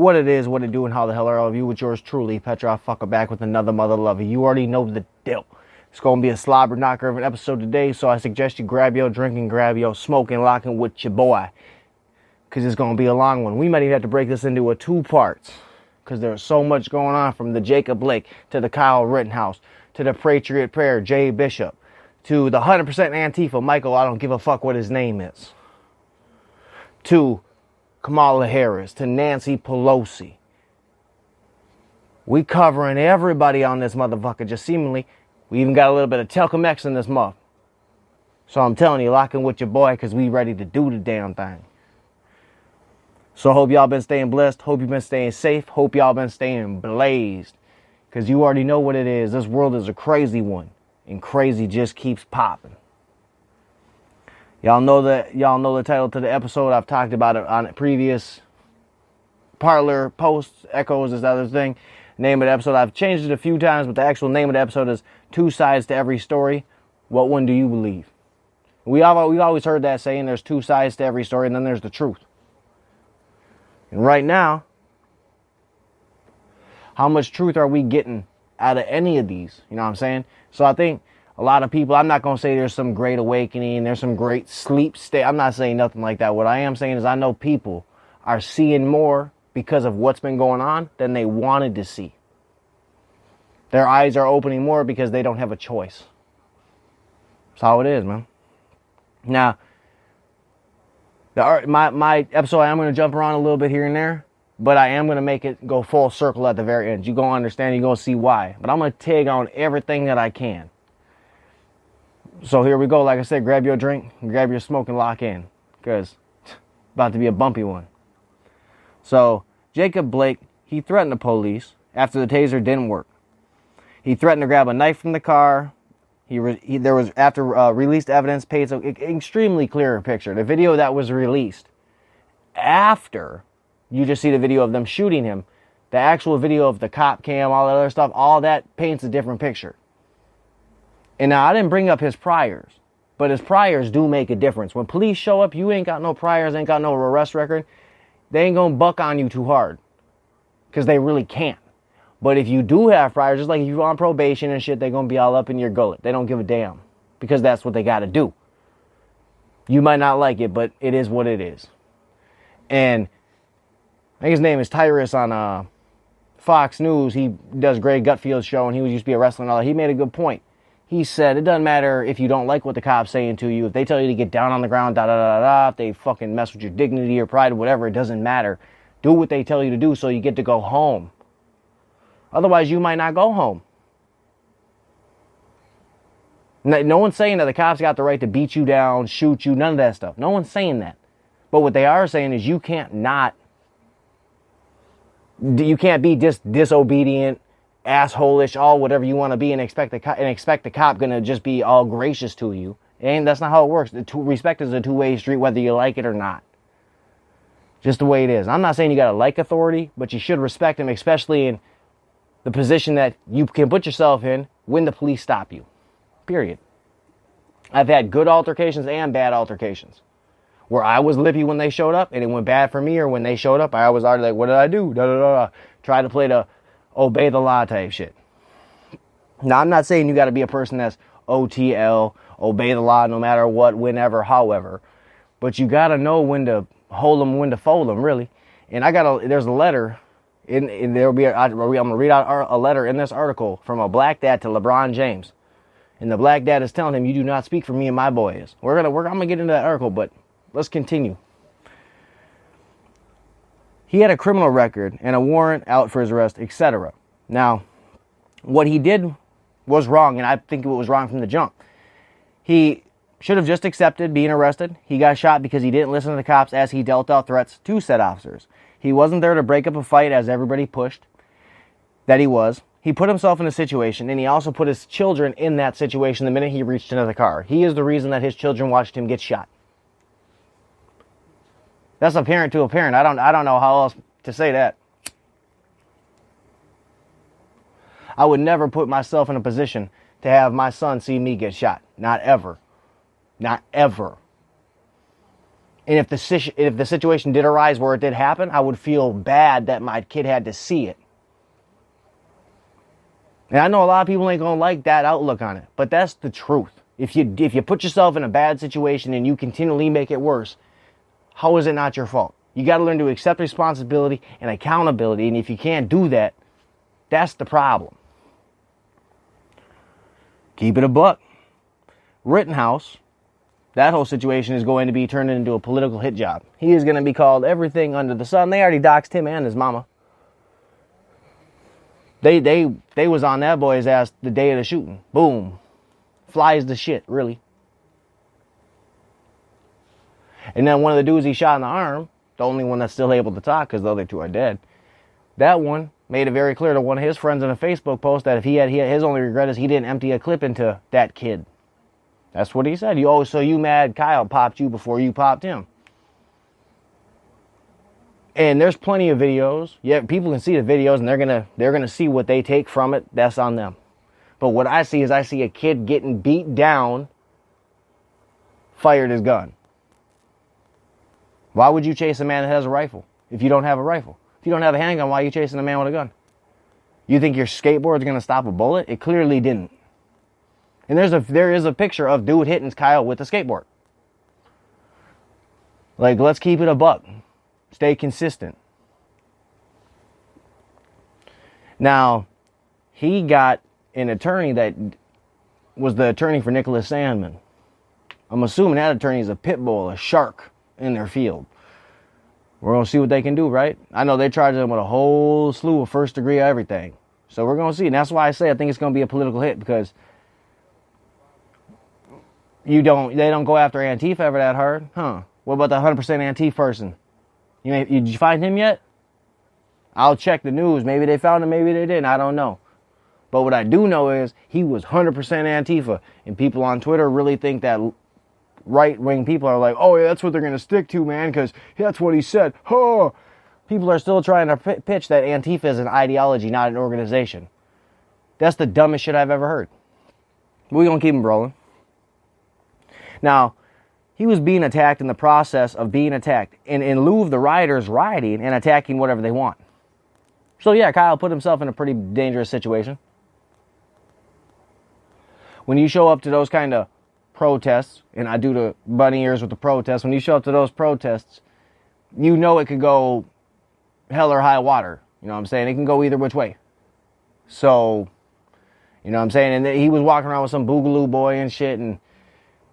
What it is, what it do, and how the hell are all of you? With yours truly, Petrov, fucker, back with another mother lover. You already know the deal. It's going to be a slobber knocker of an episode today, so I suggest you grab your drink and grab your smoke and lock in with your boy, because it's going to be a long one. We might even have to break this into two parts, because there's so much going on, from the Jacob Blake to the Kyle Rittenhouse to the Patriot Prayer, Jay Bishop, to the 100% Antifa Michael, I don't give a fuck what his name is, to Kamala Harris, to Nancy Pelosi. We covering everybody on this motherfucker, just seemingly. We even got a little bit of Telcom-X in this month. So I'm telling you, lock in with your boy, because we ready to do the damn thing. So hope y'all been staying blessed. Hope you've been staying safe. Hope y'all been staying blazed. Because you already know what it is. This world is a crazy one. And crazy just keeps popping. Y'all know the title to the episode. I've talked about it on previous Parler posts. Echoes is the other thing. Name of the episode, I've changed it a few times, but the actual name of the episode is Two Sides to Every Story. What one do you believe? We've always heard that saying, there's two sides to every story, and then there's the truth. And right now, how much truth are we getting out of any of these? You know what I'm saying? So I think a lot of people, I'm not going to say there's some great awakening, there's some great sleep state. I'm not saying nothing like that. What I am saying is I know people are seeing more because of what's been going on than they wanted to see. Their eyes are opening more because they don't have a choice. That's how it is, man. Now, my episode, I'm going to jump around a little bit here and there, but I am going to make it go full circle at the very end. You're going to understand, you're going to see why. But I'm going to tag on everything that I can. So here we go. Like I said, grab your drink, grab your smoke, and lock in, because it's about to be a bumpy one. So Jacob Blake, he threatened the police after the taser didn't work. He threatened to grab a knife from the car. After released evidence paints an extremely clear picture. The video that was released after you just see the video of them shooting him, the actual video of the cop cam, all that other stuff, all that paints a different picture. And now I didn't bring up his priors, but his priors do make a difference. When police show up, you ain't got no priors, ain't got no arrest record, they ain't gonna buck on you too hard, because they really can't. But if you do have priors, just like if you're on probation and shit, they're going to be all up in your gullet. They don't give a damn, because that's what they got to do. You might not like it, but it is what it is. And I think his name is Tyrus on Fox News. He does Greg Gutfield's show, and he used to be a wrestler and all that. He made a good point. He said, it doesn't matter if you don't like what the cop's saying to you. If they tell you to get down on the ground, if they fucking mess with your dignity or pride or whatever, it doesn't matter. Do what they tell you to do so you get to go home. Otherwise, you might not go home. No one's saying that the cops got the right to beat you down, shoot you, none of that stuff. No one's saying that. But what they are saying is you can't be disobedient, asshole-ish, all whatever you want to be, and expect the cop going to just be all gracious to you. That's not how it works. Respect is a two-way street, whether you like it or not. Just the way it is. I'm not saying you got to like authority, but you should respect them, especially in the position that you can put yourself in when the police stop you. Period. I've had good altercations and bad altercations, where I was lippy when they showed up and it went bad for me, or when they showed up, I was already like, what did I do? Try to play the obey the law type shit. Now, I'm not saying you got to be a person that's OTL, obey the law no matter what, whenever, however, but you got to know when to hold them, when to fold them, really. And there's a letter. I'm going to read out a letter in this article from a black dad to LeBron James. And the black dad is telling him, you do not speak for me and my boys. I'm going to get into that article, but let's continue. He had a criminal record and a warrant out for his arrest, etc. Now, what he did was wrong, and I think it was wrong from the jump. He should have just accepted being arrested. He got shot because he didn't listen to the cops as he dealt out threats to said officers. He wasn't there to break up a fight as everybody pushed that he was. He put himself in a situation, and he also put his children in that situation the minute he reached into the car. He is the reason that his children watched him get shot. That's a parent to a parent. I don't know how else to say that. I would never put myself in a position to have my son see me get shot. Not ever. Not ever. And if the situation did arise where it did happen, I would feel bad that my kid had to see it. And I know a lot of people ain't going to like that outlook on it, but that's the truth. If you put yourself in a bad situation and you continually make it worse, how is it not your fault? You got to learn to accept responsibility and accountability, and if you can't do that, that's the problem. Keep it a buck. Rittenhouse, that whole situation is going to be turned into a political hit job. He is going to be called everything under the sun. They already doxed him and his mama. They was on that boy's ass the day of the shooting. Boom. Flies the shit, really. And then one of the dudes he shot in the arm, the only one that's still able to talk because the other two are dead, that one made it very clear to one of his friends in a Facebook post that if his only regret is he didn't empty a clip into that kid. That's what he said. So you mad Kyle popped you before you popped him. And there's plenty of videos. Yeah, people can see the videos and they're gonna see what they take from it. That's on them. But what I see is a kid getting beat down, fired his gun. Why would you chase a man that has a rifle if you don't have a rifle? If you don't have a handgun, why are you chasing a man with a gun? You think your skateboard's gonna stop a bullet? It clearly didn't. And there is a picture of dude hitting Kyle with a skateboard. Like, let's keep it a buck. Stay consistent. Now, he got an attorney that was the attorney for Nicholas Sandman. I'm assuming that attorney is a pit bull, a shark in their field. We're going to see what they can do, right? I know they charged them with a whole slew of first degree everything. So we're going to see. And that's why I say I think it's going to be a political hit, because they don't go after Antifa ever that hard. Huh. What about the 100% Antifa person? Did you find him yet? I'll check the news. Maybe they found him, maybe they didn't. I don't know. But what I do know is he was 100% Antifa. And people on Twitter really think that right-wing people are like, oh, yeah, that's what they're going to stick to, man, because that's what he said. Oh. People are still trying to pitch that Antifa is an ideology, not an organization. That's the dumbest shit I've ever heard. We're going to keep him rolling. Now, he was being attacked in the process of being attacked, in lieu of the rioters rioting and attacking whatever they want. So yeah, Kyle put himself in a pretty dangerous situation. When you show up to those kind of protests, and I do the bunny ears with the protests, when you show up to those protests, you know it could go hell or high water. You know what I'm saying? It can go either which way. So, you know what I'm saying? And he was walking around with some boogaloo boy and shit, and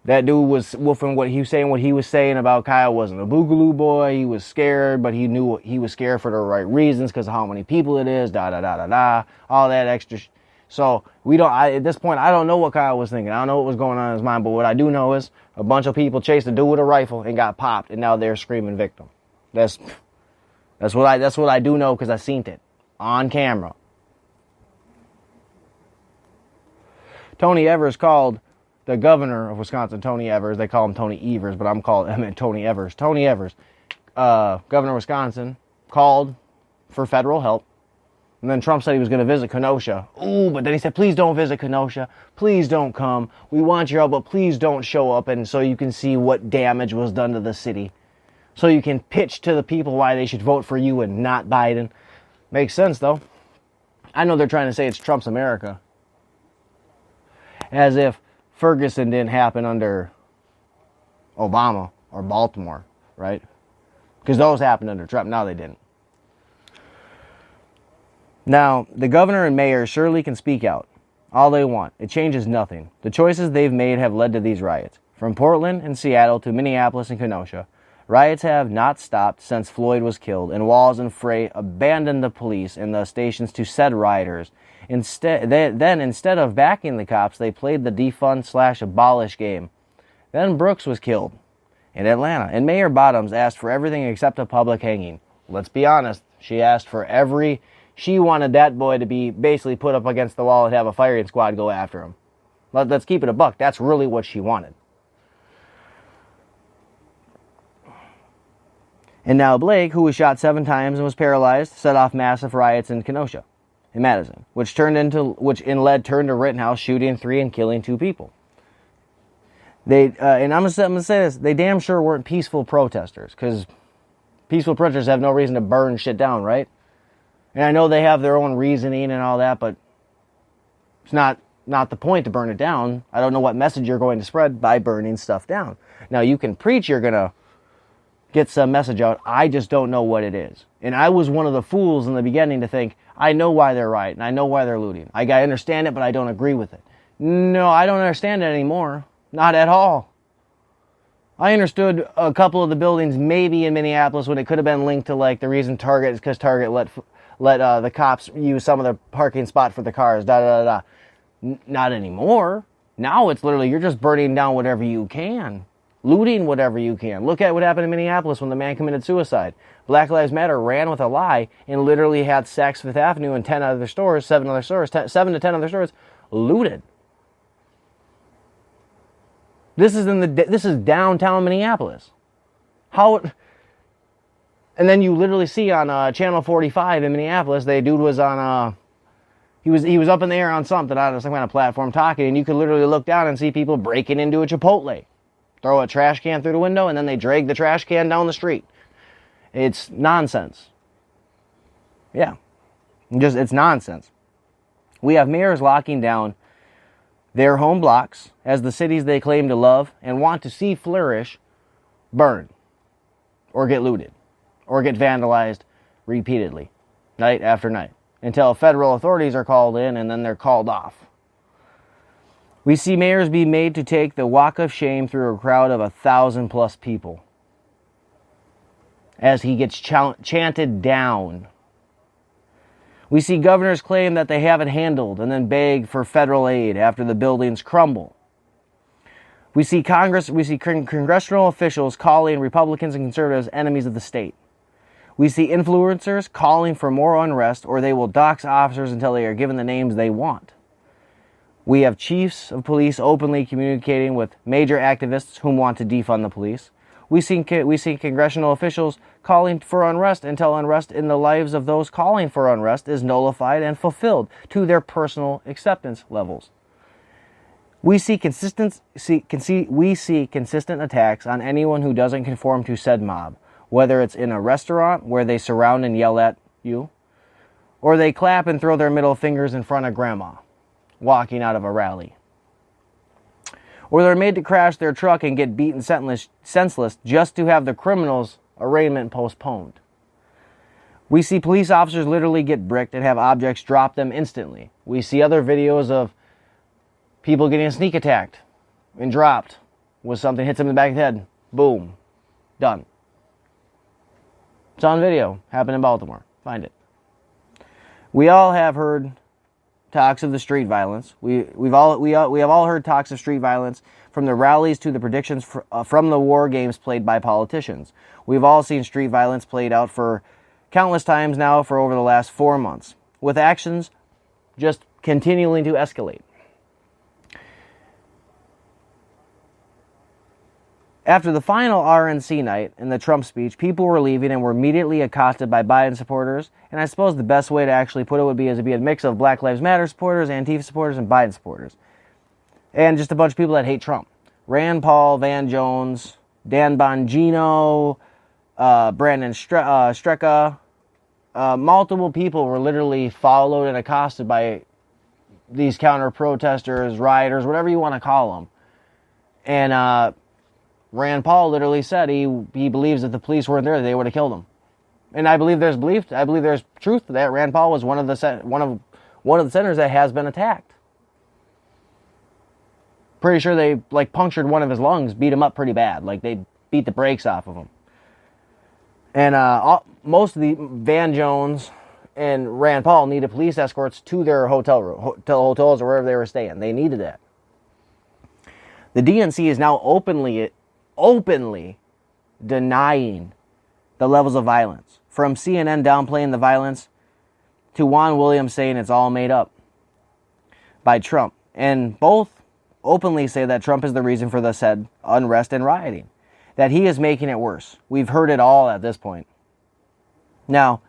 that dude was woofing what he was saying about Kyle wasn't a boogaloo boy. He was scared, but he knew he was scared for the right reasons because of how many people it is, all that extra. So at this point, I don't know what Kyle was thinking. I don't know what was going on in his mind, but what I do know is a bunch of people chased a dude with a rifle and got popped, and now they're screaming victim. That's what I do know because I seen it on camera. Tony Evers called the governor of Wisconsin, Tony Evers. They call him Tony Evers, but I meant Tony Evers. Tony Evers, governor of Wisconsin, called for federal help. And then Trump said he was going to visit Kenosha. Ooh, but then he said, please don't visit Kenosha. Please don't come. We want your help, but please don't show up. And so you can see what damage was done to the city. So you can pitch to the people why they should vote for you and not Biden. Makes sense, though. I know they're trying to say it's Trump's America. As if Ferguson didn't happen under Obama or Baltimore, right? Because those happened under Trump. Now they didn't. Now, the governor and mayor surely can speak out all they want. It changes nothing. The choices they've made have led to these riots. From Portland and Seattle to Minneapolis and Kenosha, riots have not stopped since Floyd was killed, and Walz and Frey abandoned the police and the stations to said rioters. Instead of backing the cops, they played the defund/abolish game. Then Brooks was killed in Atlanta, and Mayor Bottoms asked for everything except a public hanging. Let's be honest, she wanted that boy to be basically put up against the wall and have a firing squad go after him. Let's keep it a buck. That's really what she wanted. And now Blake, who was shot 7 times and was paralyzed, set off massive riots in Kenosha, in Madison, which turned to Rittenhouse shooting 3 and killing 2 people. And I'm gonna say this: they damn sure weren't peaceful protesters, because peaceful protesters have no reason to burn shit down, right? And I know they have their own reasoning and all that, but it's not the point to burn it down. I don't know what message you're going to spread by burning stuff down. Now, you can preach you're going to get some message out. I just don't know what it is. And I was one of the fools in the beginning to think, I know why they're rioting. I know why they're looting. I understand it, but I don't agree with it. No, I don't understand it anymore. Not at all. I understood a couple of the buildings maybe in Minneapolis when it could have been linked to like the reason Target is because Target let the cops use some of the parking spot for the cars. Not anymore. Now it's literally you're just burning down whatever you can, looting whatever you can. Look at what happened in Minneapolis when the man committed suicide. Black Lives Matter ran with a lie and literally had Saks Fifth Avenue and 10 other stores, 7 to 10 other stores looted. This is downtown Minneapolis. And then you literally see on Channel 45 in Minneapolis, the dude was on he was up in the air on something on some kind of platform talking, and you could literally look down and see people breaking into a Chipotle, throw a trash can through the window, and then they drag the trash can down the street. It's nonsense. Yeah, it's nonsense. We have mayors locking down their home blocks as the cities they claim to love and want to see flourish burn or get looted or get vandalized repeatedly, night after night, until federal authorities are called in and then they're called off. We see mayors be made to take the walk of shame through a crowd of 1,000+ people as he gets chanted down. We see governors claim that they have it handled and then beg for federal aid after the buildings crumble. We see congressional officials calling Republicans and conservatives enemies of the state. We see influencers calling for more unrest, or they will dox officers until they are given the names they want. We have chiefs of police openly communicating with major activists who want to defund the police. We see congressional officials calling for unrest until unrest in the lives of those calling for unrest is nullified and fulfilled to their personal acceptance levels. We see consistent attacks on anyone who doesn't conform to said mob, whether it's in a restaurant where they surround and yell at you, or they clap and throw their middle fingers in front of grandma walking out of a rally. Or they're made to crash their truck and get beaten senseless just to have the criminal's arraignment postponed. We see police officers literally get bricked and have objects drop them instantly. We see other videos of people getting sneak attacked and dropped with something hits them in the back of the head. Boom. Done. It's on video. Happened in Baltimore. Find it. We all have heard talks of the street violence. We have all heard talks of street violence, from the rallies to the predictions from the war games played by politicians. We've all seen street violence played out for countless times now for over the last 4 months, with actions just continuing to escalate. After the final RNC night and the Trump speech, people were leaving and were immediately accosted by Biden supporters, and I suppose the best way to actually put it would be as to be a mix of Black Lives Matter supporters, Antifa supporters, and Biden supporters. And just a bunch of people that hate Trump. Rand Paul, Van Jones, Dan Bongino, Brandon Streka, multiple people were literally followed and accosted by these counter-protesters, rioters, whatever you want to call them. And Rand Paul literally said he believes if the police weren't there, they would have killed him. And I believe there's truth to that. Rand Paul was one of the senators that has been attacked. Pretty sure they punctured one of his lungs, beat him up pretty bad. They beat the brakes off of him. And most of the Van Jones and Rand Paul needed police escorts to their hotels or wherever they were staying. They needed that. The DNC is now openly denying the levels of violence. From CNN downplaying the violence to Juan Williams saying it's all made up by Trump. And both openly say that Trump is the reason for the said unrest and rioting. That he is making it worse. We've heard it all at this point. Now,